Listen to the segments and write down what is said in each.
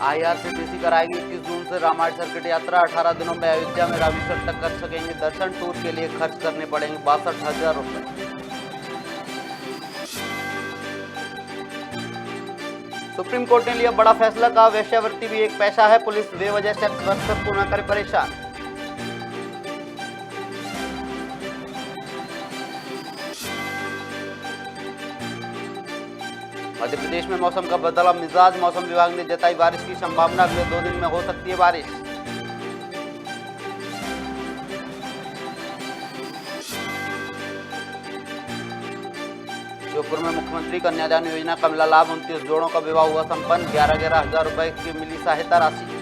IRCTC कराएगी 21 जून से Ramayan circuit यात्रा। 18 दिनों में अयोध्या में रामेश्वर तक कर सकेंगे दर्शन। टूर के लिए खर्च करने पड़ेंगे 62,000 रुपए। सुप्रीम कोर्ट ने लिया बड़ा फैसला, कहा वेश्यावृत्ति भी एक पेशा है, पुलिस बेवजह सेक्स वर्कर्स को न करे परेशान। मध्य प्रदेश में मौसम का बदला मिजाज, मौसम विभाग ने जताई बारिश की संभावना, अगले 2 दिन में हो सकती है बारिश। श्योपुर में मुख्यमंत्री कन्यादान योजना का मिला लाभ, 29 जोड़ों का विवाह हुआ संपन्न। 11,000 रुपए की मिली सहायता राशि।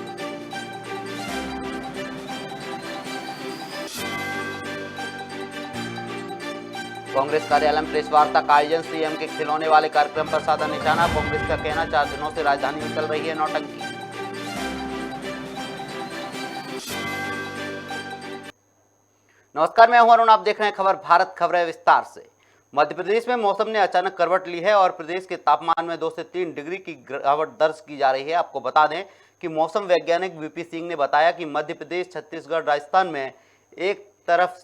कांग्रेस कार्यालय में प्रेस वार्ता का आयोजन, सीएम के खिलौने वाले कार्यक्रम पर साधा निशाना। कांग्रेस का कहना 4 दिनों से राजधानी में चल रही है नौटंकी। नमस्कार, मैं हूं अरुण, आप देख रहे हैं खबर भारत खबरें विस्तार से। मध्य प्रदेश में मौसम ने अचानक करवट ली है और प्रदेश के तापमान में 2 से 3 डिग्री की गिरावट दर्ज की जा रही है। आपको बता दें कि मौसम वैज्ञानिक वीपी सिंह ने बताया कि मध्य प्रदेश, छत्तीसगढ़, राजस्थान में एक तरफ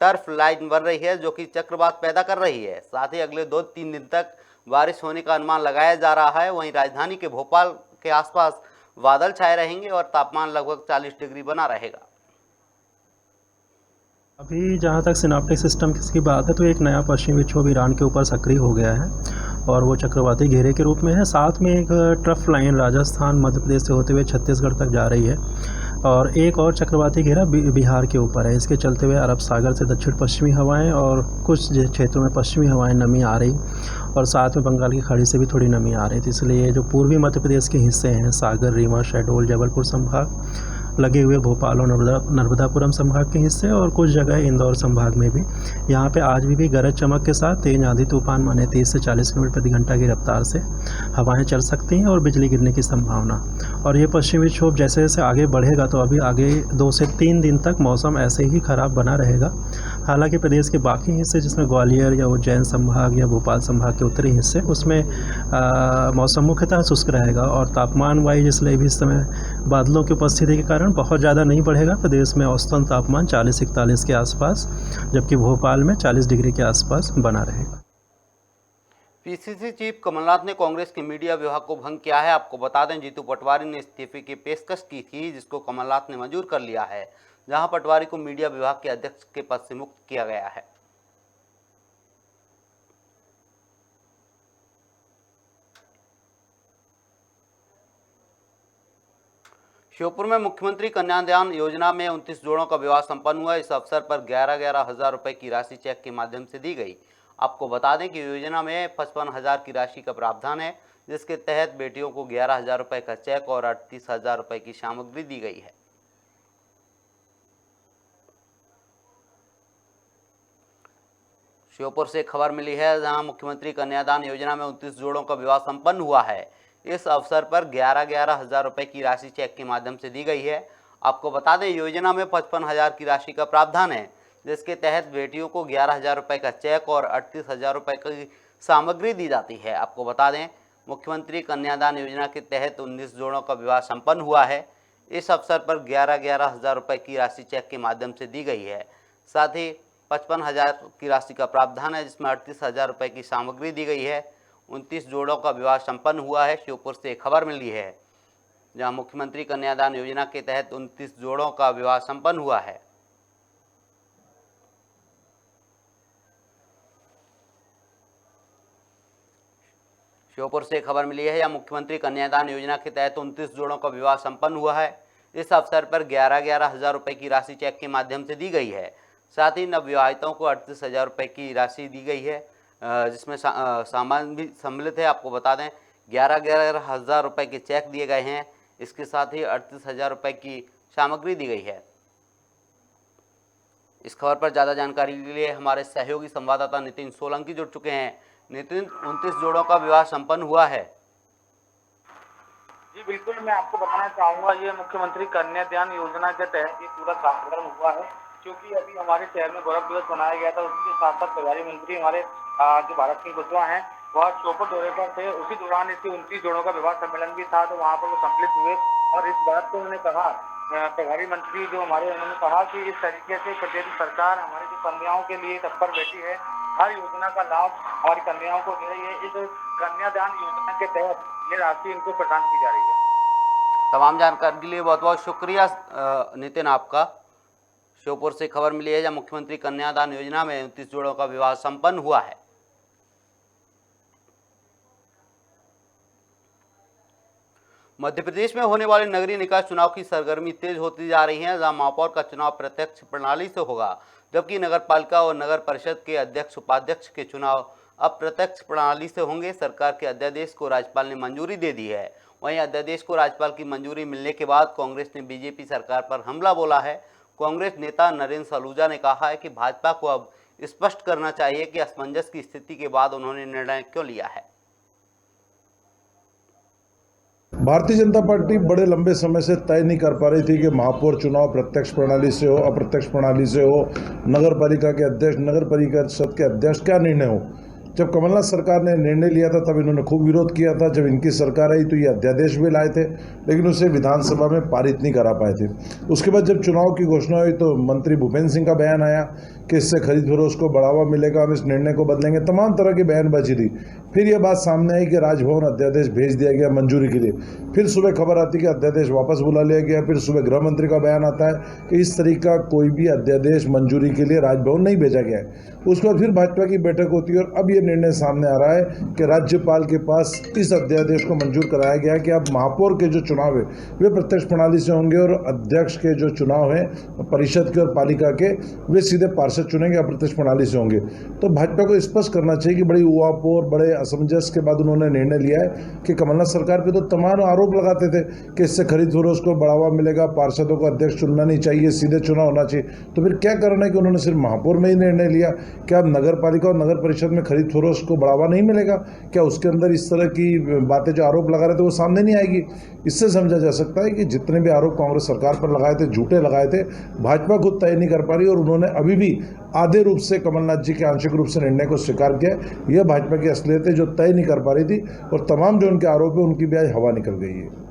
टर्फ लाइन बन रही है जो कि चक्रवात पैदा कर रही है। साथ ही अगले 2-3 दिन तक बारिश होने का अनुमान लगाया जा रहा है। वहीं राजधानी के भोपाल के आसपास बादल छाए रहेंगे और तापमान लगभग 40 डिग्री बना रहेगा। अभी जहाँ तक सिनाप्टिक सिस्टम की बात है तो एक नया पश्चिमी विक्षोभ ईरान के ऊपर सक्रिय हो गया है और वो चक्रवाती घेरे के रूप में है। साथ में एक ट्रफ लाइन राजस्थान, मध्य प्रदेश से होते हुए छत्तीसगढ़ तक जा रही है और एक और चक्रवाती घेरा बिहार के ऊपर है। इसके चलते हुए अरब सागर से दक्षिण पश्चिमी हवाएं और कुछ क्षेत्रों में पश्चिमी हवाएं नमी आ रही और साथ में बंगाल की खाड़ी से भी थोड़ी नमी आ रही थी। इसलिए जो पूर्वी मध्य प्रदेश के हिस्से हैं, सागर, रीवा, शहडोल, जबलपुर संभाग, लगे हुए भोपाल और नर्मदापुरम संभाग के हिस्से और कुछ जगह इंदौर संभाग में भी, यहाँ पे आज भी गरज चमक के साथ तेज आंधी तूफान माने 30 से 40 किलोमीटर प्रति घंटा की रफ्तार से हवाएं चल सकती हैं और बिजली गिरने की संभावना। और ये पश्चिमी विक्षोभ जैसे जैसे आगे बढ़ेगा तो अभी आगे 2 से 3 दिन तक मौसम ऐसे ही खराब बना रहेगा। हालांकि प्रदेश के बाकी हिस्से जिसमें ग्वालियर या उज्जैन संभाग या भोपाल संभाग के उत्तरी हिस्से, उसमें मौसम मुख्यतः शुष्क रहेगा और तापमान वाइज इसलिए भी इस समय बादलों की उपस्थिति के कारण बहुत ज़्यादा नहीं बढ़ेगा। प्रदेश में औसतन तापमान 40-41 के आसपास, जबकि भोपाल में 40 डिग्री के आसपास बना रहेगा। पीसीसी चीफ कमलनाथ ने कांग्रेस के मीडिया विभाग को भंग किया है। आपको बता दें, जीतू पटवारी ने इस्तीफे की पेशकश की थी जिसको कमलनाथ ने मंजूर कर लिया है, जहां पटवारी को मीडिया विभाग के अध्यक्ष के पद से मुक्त किया गया है। श्योपुर में मुख्यमंत्री कन्यादान योजना में 29 जोड़ों का विवाह संपन्न हुआ। इस अवसर पर 11,000 रुपए की राशि चेक के माध्यम से दी गई। आपको बता दें कि योजना में 55,000 की राशि का प्रावधान है, जिसके तहत बेटियों को 11,000 रुपए का चेक और 38,000 रुपए की सामग्री दी गई है। श्योपुर से खबर मिली है जहां मुख्यमंत्री कन्यादान योजना में 29 जोड़ों का विवाह संपन्न हुआ है। इस अवसर पर 11,000 रुपए की राशि चेक के माध्यम से दी गई है। आपको बता दें, योजना में 55,000 की राशि का प्रावधान है, जिसके तहत बेटियों को 11,000 रुपए का चेक और 38,000 रुपए की सामग्री दी जाती है। आपको बता दें, मुख्यमंत्री कन्यादान योजना के तहत 19 जोड़ों का विवाह संपन्न हुआ है। इस अवसर पर 11,000 रुपए की राशि चेक के माध्यम से दी गई है। साथ ही 55,000 की राशि का प्रावधान है, जिसमें 38,000 रुपए की सामग्री दी गई है। 29 जोड़ों का विवाह संपन्न हुआ है। श्योपुर से खबर मिली है जहां मुख्यमंत्री कन्यादान योजना के तहत 29 जोड़ों का विवाह संपन्न हुआ है। श्योपुर से खबर मिली है या मुख्यमंत्री कन्यादान योजना के तहत 29 जोड़ों का विवाह संपन्न हुआ है। इस अवसर पर 11,000 रुपए की राशि चेक के माध्यम से दी गई है। साथ ही नवविवाहितों को 38,000 रुपए की राशि दी गई है, जिसमें सामान भी सम्मिलित है। आपको बता दें, 11,000 रुपए के चेक दिए गए हैं। इसके साथ ही 38,000 रुपए की सामग्री दी गई है। इस खबर पर ज़्यादा जानकारी के लिए हमारे सहयोगी संवाददाता नितिन सोलंकी जुड़ चुके हैं। नितिन, 29 जोड़ों का विवाह संपन्न हुआ है। जी बिल्कुल, मैं आपको बताना चाहूँगा, ये मुख्यमंत्री कन्यादान योजना के तहत ये पूरा कार्यक्रम हुआ है, क्योंकि अभी हमारे शहर में गौरव दिवस मनाया गया था। उसके साथ साथ प्रभारी मंत्री हमारे जो भारत सिंह कुशवाहा हैं, वह श्योपुर दौरे पर थे। उसी दौरान इसके 29 जोड़ों का विवाह सम्मेलन भी था, तो वहां पर वो सम्मिलित हुए और इस बात को उन्होंने कहा, प्रभारी मंत्री जो हमारे, उन्होंने कहा कि इस तरीके से प्रदेश सरकार हमारी जो कन्याओं के लिए तत्पर बैठी है, हर योजना का लाभ हमारी कन्याओं को दे रही है। इस कन्यादान योजना के तहत ये राशि इनको प्रदान की जा रही है। तमाम जानकारी के लिए बहुत बहुत शुक्रिया नितिन आपका। श्योपुर से खबर मिली है जहां मुख्यमंत्री कन्यादान योजना में 29 जोड़ों का विवाह संपन्न हुआ है। मध्य प्रदेश में होने वाले नगरीय निकाय चुनाव की सरगर्मी तेज होती जा रही है, जहां महापौर का चुनाव प्रत्यक्ष प्रणाली से होगा, जबकि नगर पालिका और नगर परिषद के अध्यक्ष उपाध्यक्ष के चुनाव अप्रत्यक्ष प्रणाली से होंगे। सरकार के अध्यादेश को राज्यपाल ने मंजूरी दे दी है। वहीं अध्यादेश को राज्यपाल की मंजूरी मिलने के बाद कांग्रेस ने बीजेपी सरकार पर हमला बोला है। कांग्रेस नेता नरेंद्र सलूजा ने कहा है कि भाजपा को अब स्पष्ट करना चाहिए कि असमंजस की स्थिति के बाद उन्होंने निर्णय क्यों लिया है। भारतीय जनता पार्टी बड़े लंबे समय से तय नहीं कर पा रही थी कि महापौर चुनाव प्रत्यक्ष प्रणाली से हो, अप्रत्यक्ष प्रणाली से हो, नगर पालिका के अध्यक्ष, नगर परिषद के अध्यक्ष क्या निर्णय हो। जब कमलनाथ सरकार ने निर्णय लिया था तब इन्होंने खूब विरोध किया था। जब इनकी सरकार आई तो ये अध्यादेश भी लाए थे, लेकिन उसे विधानसभा में पारित नहीं करा पाए थे। उसके बाद जब चुनाव की घोषणा हुई तो मंत्री भूपेंद्र सिंह का बयान आया कि इससे खरीद फरोश को बढ़ावा मिलेगा, हम इस निर्णय को बदलेंगे, तमाम तरह की बयानबाजी थी। फिर यह बात सामने आई कि राजभवन अध्यादेश भेज दिया गया मंजूरी के लिए। फिर सुबह खबर आती कि अध्यादेश वापस बुला लिया गया। फिर सुबह गृह मंत्री का बयान आता है कि इस तरीके का कोई भी अध्यादेश मंजूरी के लिए राजभवन नहीं भेजा गया है। उसके बाद फिर भाजपा की बैठक होती है और अब ये निर्णय सामने आ रहा है कि राज्यपाल के पास इस अध्यादेश को मंजूर कराया गया है कि अब महापौर के जो चुनाव है वे प्रत्यक्ष प्रणाली से होंगे और अध्यक्ष के जो चुनाव है परिषद के और पालिका के वे सीधे पार्षद चुनेंगे, अप्रत्यक्ष प्रणाली से होंगे। तो भाजपा को स्पष्ट करना चाहिए कि बड़ी उहापोह, बड़े असमंजस के बाद उन्होंने निर्णय लिया है कि कमलनाथ सरकार पे तो तमाम आरोप लगाते थे कि इससे खरीद फरोश को बढ़ावा मिलेगा, पार्षदों को अध्यक्ष चुनना नहीं चाहिए, सीधे चुनाव होना चाहिए। तो फिर क्या करना है कि उन्होंने सिर्फ महापौर में ही निर्णय लिया। क्या अब नगर पालिका और नगर परिषद में खरीद फरोश को बढ़ावा नहीं मिलेगा? क्या उसके अंदर इस तरह की बातें जो आरोप लगा रहे थे वो सामने नहीं आएगी? इससे समझा जा सकता है कि जितने भी आरोप कांग्रेस सरकार पर लगाए थे, झूठे लगाए थे, भाजपा खुद तय नहीं कर पा रही और उन्होंने अभी भी आधे रूप से कमलनाथ जी के आंशिक रूप से निर्णय को स्वीकार किया। यह भाजपा की असलियत है जो तय नहीं कर पा रही थी और तमाम जो उनके आरोप है उनकी भी आज हवा निकल गई है।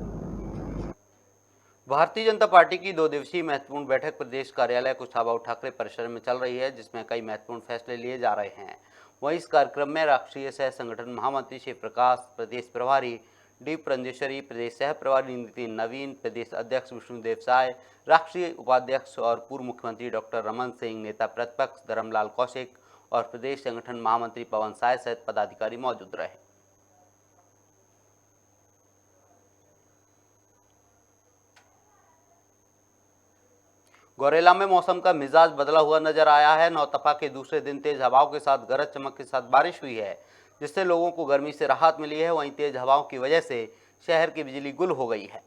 भारतीय जनता पार्टी की 2 दिवसीय महत्वपूर्ण बैठक प्रदेश कार्यालय कुशाभाऊ ठाकरे परिसर में चल रही है, जिसमें कई महत्वपूर्ण फैसले लिए जा रहे हैं। वहीं इस कार्यक्रम में राष्ट्रीय सह संगठन महामंत्री शिव प्रकाश, प्रदेश प्रभारी डी प्रंजेश्वरी, प्रदेश सह प्रभारी नितिन नवीन, प्रदेश अध्यक्ष विष्णुदेव साय, राष्ट्रीय उपाध्यक्ष और पूर्व मुख्यमंत्री डॉक्टर रमन सिंह, नेता प्रतिपक्ष धर्मलाल कौशिक और प्रदेश संगठन महामंत्री पवन साय सहित पदाधिकारी मौजूद रहे। गौरेला में मौसम का मिजाज बदला हुआ नजर आया है। नौतपा के दूसरे दिन तेज हवाओं के साथ गरज चमक के साथ बारिश हुई है, जिससे लोगों को गर्मी से राहत मिली है। वहीं तेज हवाओं की वजह से शहर की बिजली गुल हो गई है।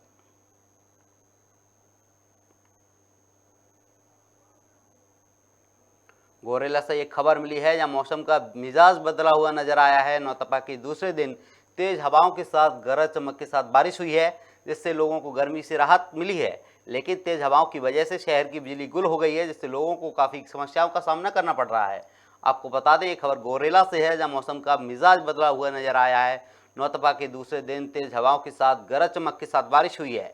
गौरेला से एक खबर मिली है जहां मौसम का मिजाज बदला हुआ नजर आया है। नौतपा के दूसरे दिन तेज हवाओं के साथ गरज चमक के साथ बारिश हुई है, जिससे लोगों को गर्मी से राहत मिली है, लेकिन तेज हवाओं की वजह से शहर की बिजली गुल हो गई है, जिससे लोगों को काफ़ी समस्याओं का सामना करना पड़ रहा है। आपको बता दें, ये खबर गौरेला से है जहां मौसम का मिजाज बदला हुआ नजर आया है। नौतपा के दूसरे दिन तेज हवाओं के साथ गरज चमक के साथ बारिश हुई है,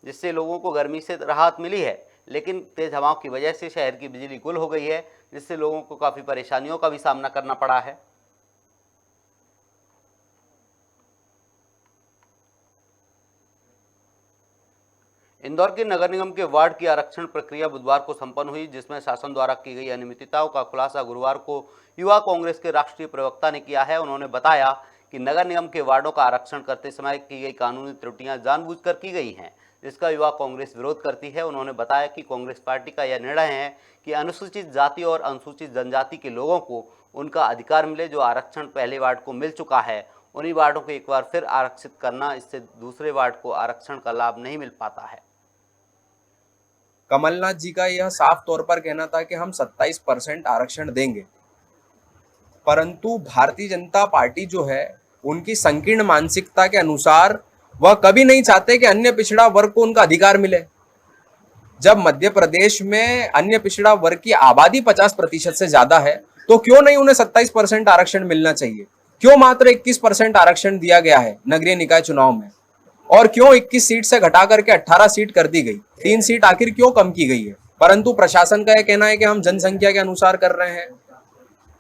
जिससे लोगों को गर्मी से राहत मिली है, लेकिन तेज हवाओं की वजह से शहर की बिजली गुल हो गई है, जिससे लोगों को काफ़ी परेशानियों का भी सामना करना पड़ा है। इंदौर के नगर निगम के वार्ड की आरक्षण प्रक्रिया बुधवार को संपन्न हुई, जिसमें शासन द्वारा की गई अनियमितताओं का खुलासा गुरुवार को युवा कांग्रेस के राष्ट्रीय प्रवक्ता ने किया है। उन्होंने बताया कि नगर निगम के वार्डों का आरक्षण करते समय की गई कानूनी त्रुटियां जानबूझकर की गई हैं, जिसका युवा कांग्रेस विरोध करती है। उन्होंने बताया कि कांग्रेस पार्टी का यह निर्णय है कि अनुसूचित जाति और अनुसूचित जनजाति के लोगों को उनका अधिकार मिले। जो आरक्षण पहले वार्ड को मिल चुका है, उन्हीं वार्डों को एक बार फिर आरक्षित करना, इससे दूसरे वार्ड को आरक्षण का लाभ नहीं मिल पाता है। कमलनाथ जी का यह साफ तौर पर कहना था कि हम 27% आरक्षण देंगे, परंतु भारतीय जनता पार्टी जो है उनकी संकीर्ण मानसिकता के अनुसार वह कभी नहीं चाहते कि अन्य पिछड़ा वर्ग को उनका अधिकार मिले। जब मध्य प्रदेश में अन्य पिछड़ा वर्ग की आबादी 50% से ज्यादा है, तो क्यों नहीं उन्हें 27% आरक्षण मिलना चाहिए। क्यों मात्र 21% आरक्षण दिया गया है नगरीय निकाय चुनाव में, और क्यों 21 सीट से घटा करके 18 सीट कर दी गई, 3 सीट आखिर क्यों कम की गई है। परंतु प्रशासन का यह कहना है कि हम जनसंख्या के अनुसार कर रहे हैं।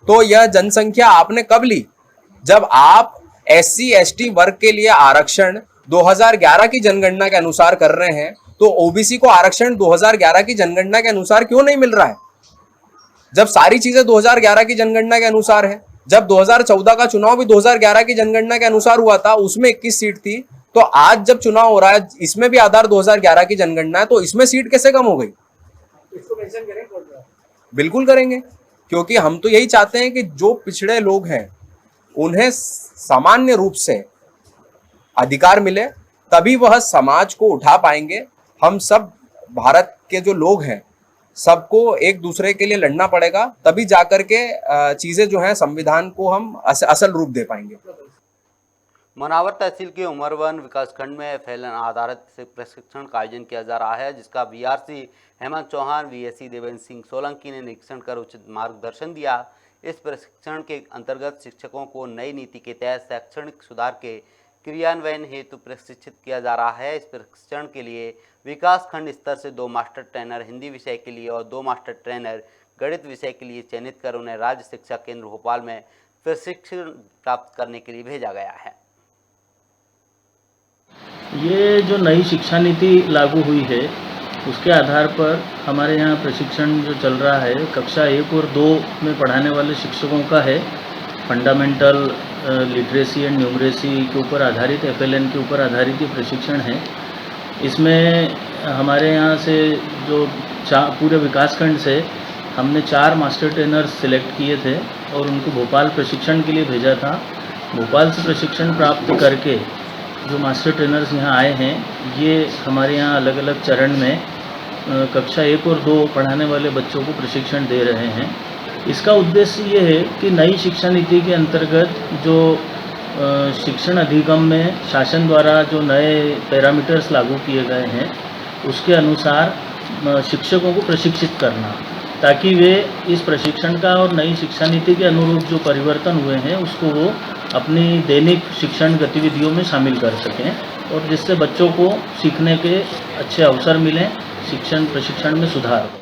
तो यह जनसंख्या आपने कब ली? जब आप SC ST वर्ग के लिए आरक्षण 2011 की जनगणना के अनुसार कर रहे हैं, तो OBC को आरक्षण 2011 की जनगणना के अनुसार क्यों नहीं मिल रहा है? जब सारी चीजें 2011 की जनगणना के अनुसार है, जब 2014 का चुनाव भी 2011 की जनगणना के अनुसार हुआ था, उसमें 21 सीट थी, तो आज जब चुनाव हो रहा है इसमें भी आधार 2011 की जनगणना है, तो इसमें सीट कैसे कम हो गई? इसको मेंशन करें? बिल्कुल करेंगे, क्योंकि हम तो यही चाहते हैं कि जो पिछड़े लोग हैं उन्हें सामान्य रूप से अधिकार मिले, तभी वह समाज को उठा पाएंगे। हम सब भारत के जो लोग हैं सबको एक दूसरे के लिए लड़ना पड़ेगा, तभी जाकर के चीजें जो हैं संविधान को हम असल रूप दे पाएंगे। मनावर तहसील के उमरवन विकासखंड में FLN आधारित प्रशिक्षण का आयोजन किया जा रहा है, जिसका BRC हेमंत चौहान, VSC देवेंद्र सिंह सोलंकी ने निरीक्षण कर उचित मार्गदर्शन दिया। इस प्रशिक्षण के अंतर्गत शिक्षकों को नई नीति के तहत शैक्षणिक सुधार के क्रियान्वयन हेतु प्रशिक्षित किया जा रहा है। इस प्रशिक्षण के लिए विकासखंड स्तर से 2 मास्टर ट्रेनर हिंदी विषय के लिए और 2 मास्टर ट्रेनर गणित विषय के लिए चयनित कर उन्हें राज्य शिक्षा केंद्र भोपाल में प्रशिक्षण प्राप्त करने के लिए भेजा गया है। ये जो नई शिक्षा नीति लागू हुई है उसके आधार पर हमारे यहाँ प्रशिक्षण जो चल रहा है कक्षा 1 और 2 में पढ़ाने वाले शिक्षकों का है। फंडामेंटल लिटरेसी एंड न्यूमरेसी के ऊपर आधारित FLN के ऊपर आधारित ये प्रशिक्षण है। इसमें हमारे यहाँ से जो पूरे विकासखंड से हमने 4 मास्टर ट्रेनर्स सिलेक्ट किए थे और उनको भोपाल प्रशिक्षण के लिए भेजा था। भोपाल से प्रशिक्षण प्राप्त करके जो मास्टर ट्रेनर्स यहाँ आए हैं, ये हमारे यहाँ अलग अलग चरण में कक्षा 1 और 2 पढ़ाने वाले बच्चों को प्रशिक्षण दे रहे हैं। इसका उद्देश्य ये है कि नई शिक्षा नीति के अंतर्गत जो शिक्षण अधिगम में शासन द्वारा जो नए पैरामीटर्स लागू किए गए हैं उसके अनुसार शिक्षकों को प्रशिक्षित करना, ताकि वे इस प्रशिक्षण का और नई शिक्षा नीति के अनुरूप जो परिवर्तन हुए हैं उसको वो अपनी दैनिक शिक्षण गतिविधियों में शामिल कर सकें और जिससे बच्चों को सीखने के अच्छे अवसर मिलें, शिक्षण प्रशिक्षण में सुधार हो।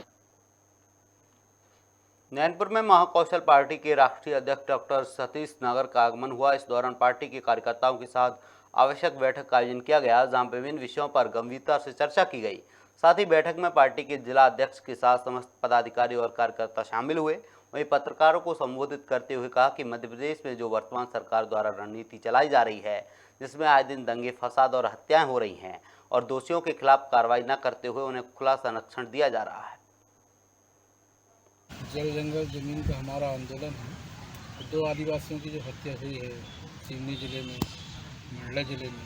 नैनपुर में महाकौशल पार्टी के राष्ट्रीय अध्यक्ष डॉक्टर सतीश नागर का आगमन हुआ। इस दौरान पार्टी के कार्यकर्ताओं के साथ आवश्यक बैठक का आयोजन किया गया, जहां विभिन्न विषयों पर गंभीरता से चर्चा की गई। साथ ही बैठक में पार्टी के जिला अध्यक्ष के साथ समस्त पदाधिकारी और कार्यकर्ता शामिल हुए। वहीं पत्रकारों को संबोधित करते हुए कहा कि मध्य प्रदेश में जो वर्तमान सरकार द्वारा रणनीति चलाई जा रही है, जिसमें आए दिन दंगे फसाद और हत्याएं हो रही हैं और दोषियों के खिलाफ कार्रवाई न करते हुए उन्हें खुला संरक्षण दिया जा रहा है। जल जंगल जमीन का हमारा आंदोलन है। 2 आदिवासियों की जो हत्या हुई है सिवनी जिले में, मंडला जिले में,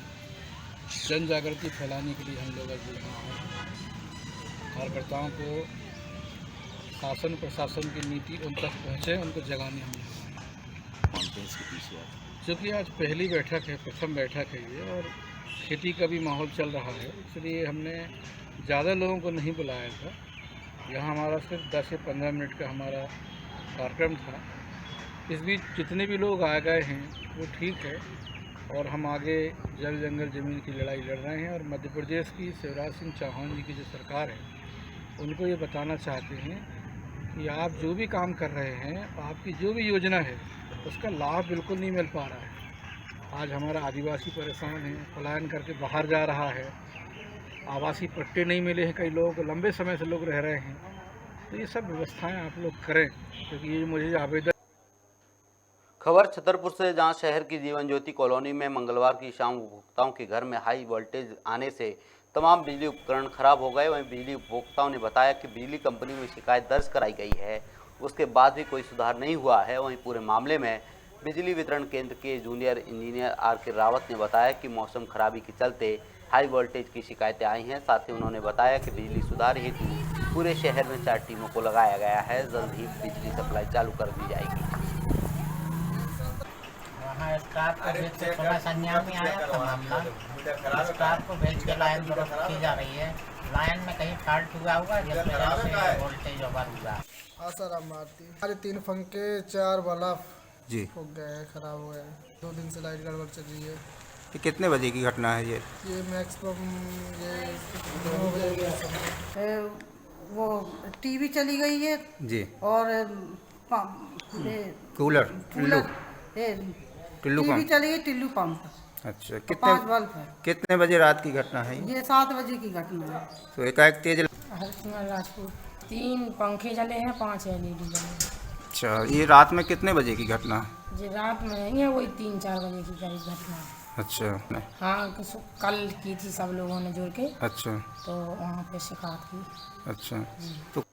जन जागृति फैलाने के लिए हम लोग आज यहाँ आए। कार्यकर्ताओं को शासन प्रशासन की नीति उन तक पहुँचे, उनको जगाने हम क्योंकि आज पहली बैठक है, प्रथम बैठक है ये, और खेती का भी माहौल चल रहा है, इसलिए हमने ज़्यादा लोगों को नहीं बुलाया था। यहाँ हमारा सिर्फ 10 से 15 मिनट का हमारा कार्यक्रम था। इस बीच जितने भी लोग आ गए हैं वो ठीक है, और हम आगे जल जंगल ज़मीन की लड़ाई लड़ रहे हैं। और मध्य प्रदेश की शिवराज सिंह चौहान जी की जो सरकार है उनको ये बताना चाहते हैं कि आप जो भी काम कर रहे हैं, आपकी जो भी योजना है उसका लाभ बिल्कुल नहीं मिल पा रहा है। आज हमारा आदिवासी परेशान है, पलायन करके बाहर जा रहा है, आवासीय पट्टे नहीं मिले हैं, कई लोगों को लंबे समय से लोग रह रहे हैं। तो ये सब व्यवस्थाएं आप लोग करें, क्योंकि ये मुझे आवेदन। खबर छतरपुर से, जहां शहर की जीवन ज्योति कॉलोनी में मंगलवार की शाम उपभोक्ताओं के घर में हाई वोल्टेज आने से तमाम बिजली उपकरण खराब हो गए। वहीं बिजली उपभोक्ताओं ने बताया कि बिजली कंपनी में शिकायत दर्ज कराई गई है, उसके बाद भी कोई सुधार नहीं हुआ है। वहीं पूरे मामले में बिजली वितरण केंद्र के जूनियर इंजीनियर RK रावत ने बताया कि मौसम खराबी के चलते हाई वोल्टेज की शिकायतें आई हैं। साथ ही उन्होंने बताया कि बिजली सुधार हेतु पूरे शहर में 4 टीमों को लगाया गया है। जल्द ही बिजली सप्लाई चालू कर दी जाएगी। वहाँ स्टाफ को भेज के थोड़ा संज्ञान में आया था मामला, स्टाफ को भेज के लाइन दुरुस्त की जा रही है। लाइन में कहीं फॉल्ट हुआ होगा जिस वजह से वोल्टेज ओवर हुआ। हाँ सर, हम मारती हमारे 3 पंखे, 4 बल्ब, जी। फूक गए हैं, ख़राब हो गए हैं। 2 दिन से लाइट गड़बड़ चल रही है। ये कितने बजे की घटना है ये? ये मैक्सिमम ये 9 बजे के समय। वो टीवी चली गई है जी। और cooler Tillu Tillu pump. TV चली गई, टिल्लू पंप। अच्छा, 5 बल्ब है। कितने बजे रात की घटना है ये? ये 7 बजे की घटना है। तो एकाएक तेज हरिसिंह राजपूत। 3 पंखे जले हैं, 5 LED जले हैं। अच्छा, ये रात में कितने बजे की घटना है? जी रात में नहीं है, वही 3-4 बजे की करीब घटना है। अच्छा। हाँ, कल की थी सब लोगों ने जुड़ के, अच्छा तो वहाँ पे शिकायत की। अच्छा। तो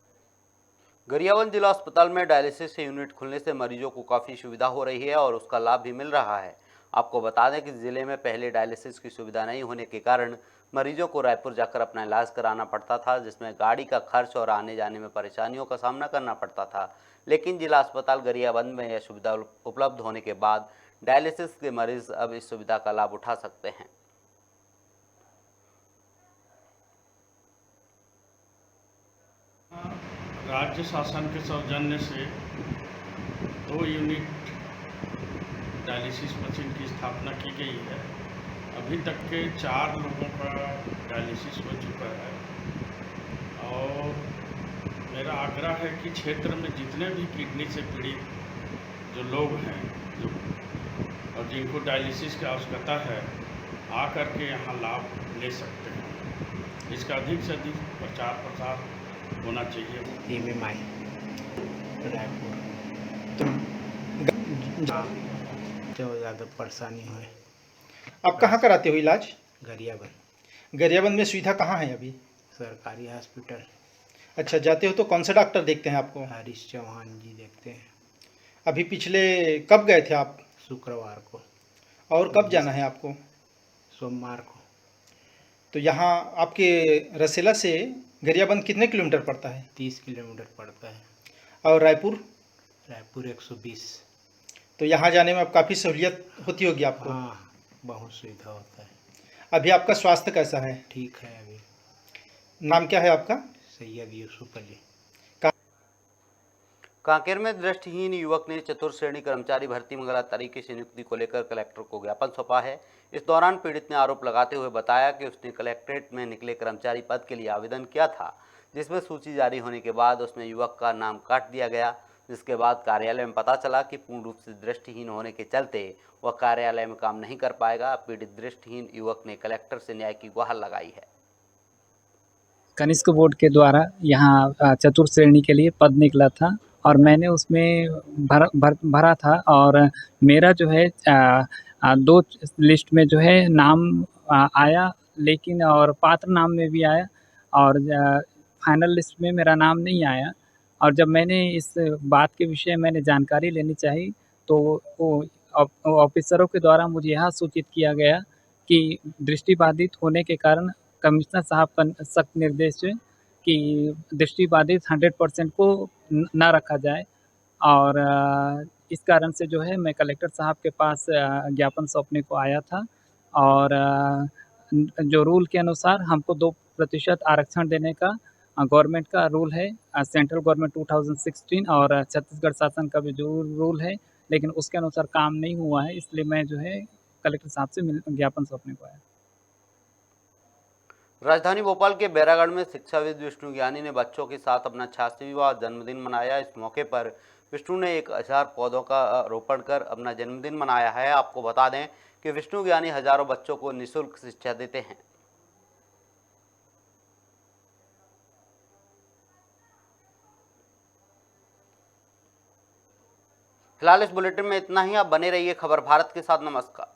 गरियाबंद जिला अस्पताल में डायलिसिस यूनिट खुलने से मरीजों को काफ़ी सुविधा हो रही है और उसका लाभ भी मिल रहा है। आपको बता दें कि ज़िले में पहले डायलिसिस की सुविधा नहीं होने के कारण मरीजों को रायपुर जाकर अपना इलाज कराना पड़ता था, जिसमें गाड़ी का खर्च और आने जाने में परेशानियों का सामना करना पड़ता था। लेकिन जिला अस्पताल गरियाबंद में यह सुविधा उपलब्ध होने के बाद डायलिसिस के मरीज अब इस सुविधा का लाभ उठा सकते हैं। राज्य शासन के सौजन्य से 2 यूनिट डायलिसिस मशीन की स्थापना की गई है। अभी तक के 4 लोगों का डायलिसिस हो चुका है और मेरा आग्रह है कि क्षेत्र में जितने भी किडनी से पीड़ित जो लोग हैं और जिनको डायलिसिस की आवश्यकता है, आकर के यहाँ लाभ ले सकते हैं। इसका अधिक से अधिक प्रचार प्रसार होना चाहिए। MMI रायपुर तो ज़्यादा परेशानी हो। आप कहाँ कराते हो इलाज? गरियाबंद। गरियाबंद में सुविधा कहाँ है अभी? सरकारी हॉस्पिटल। अच्छा, जाते हो तो कौन सा डॉक्टर देखते हैं आपको? हरीश चौहान जी देखते हैं। अभी पिछले कब गए थे आप? शुक्रवार को। और कब जाना है आपको? सोमवार को। तो यहाँ आपके रसेला से गरियाबंद कितने किलोमीटर पड़ता है? 30 किलोमीटर पड़ता है। और रायपुर? रायपुर 120। तो यहाँ जाने में अब काफ़ी सहूलियत होती होगी आपको? हाँ, बहुत सुविधा होता है। अभी आपका स्वास्थ्य कैसा है? ठीक है। अभी नाम क्या है आपका? सैयद यूसुफ अली। कांकेर में दृष्टिहीन युवक ने चतुर्थ श्रेणी कर्मचारी भर्ती में गलत तरीके से नियुक्ति को लेकर कलेक्टर को ज्ञापन सौंपा है। इस दौरान पीड़ित ने आरोप लगाते हुए बताया कि उसने कलेक्ट्रेट में निकले कर्मचारी पद के लिए आवेदन किया था, जिसमें सूची जारी होने के बाद उसमें युवक का नाम काट दिया गया, जिसके बाद कार्यालय में पता चला कि पूर्ण रूप से दृष्टिहीन होने के चलते वह कार्यालय में काम नहीं कर पाएगा। पीड़ित दृष्टिहीन युवक ने कलेक्टर से न्याय की गुहार लगाई है। कनिष्क बोर्ड के द्वारा यहाँ चतुर्थ श्रेणी के लिए पद निकला था और मैंने उसमें भरा था और मेरा जो है 2 लिस्ट में जो है नाम आया, लेकिन और पात्र नाम में भी आया और फाइनल लिस्ट में मेरा नाम नहीं आया। और जब मैंने इस बात के विषय मैंने जानकारी लेनी चाहिए तो वो ऑफिसरों के द्वारा मुझे यह सूचित किया गया कि दृष्टिबाधित होने के कारण कमिश्नर साहब का सख्त निर्देश है कि दृष्टिबाधित 100% को ना रखा जाए और इस कारण से जो है मैं कलेक्टर साहब के पास ज्ञापन सौंपने को आया था और जो रूल के अनुसार हमको 2% आरक्षण देने का गवर्नमेंट का रूल है, सेंट्रल गवर्नमेंट 2016 और छत्तीसगढ़ शासन का भी जो रूल है, लेकिन उसके अनुसार काम नहीं हुआ है, इसलिए मैं जो है कलेक्टर साहब से ज्ञापन सौंपने को आया। राजधानी भोपाल के बैरागढ़ में शिक्षाविद विष्णु ज्ञानी ने बच्चों के साथ अपना 86वां जन्मदिन मनाया। इस मौके पर विष्णु ने 1000 पौधों का रोपण कर अपना जन्मदिन मनाया है। आपको बता दें कि विष्णु ज्ञानी हजारों बच्चों को निःशुल्क शिक्षा देते हैं। फिलहाल इस बुलेटिन में इतना ही। आप बने रहिए खबर भारत के साथ। नमस्कार।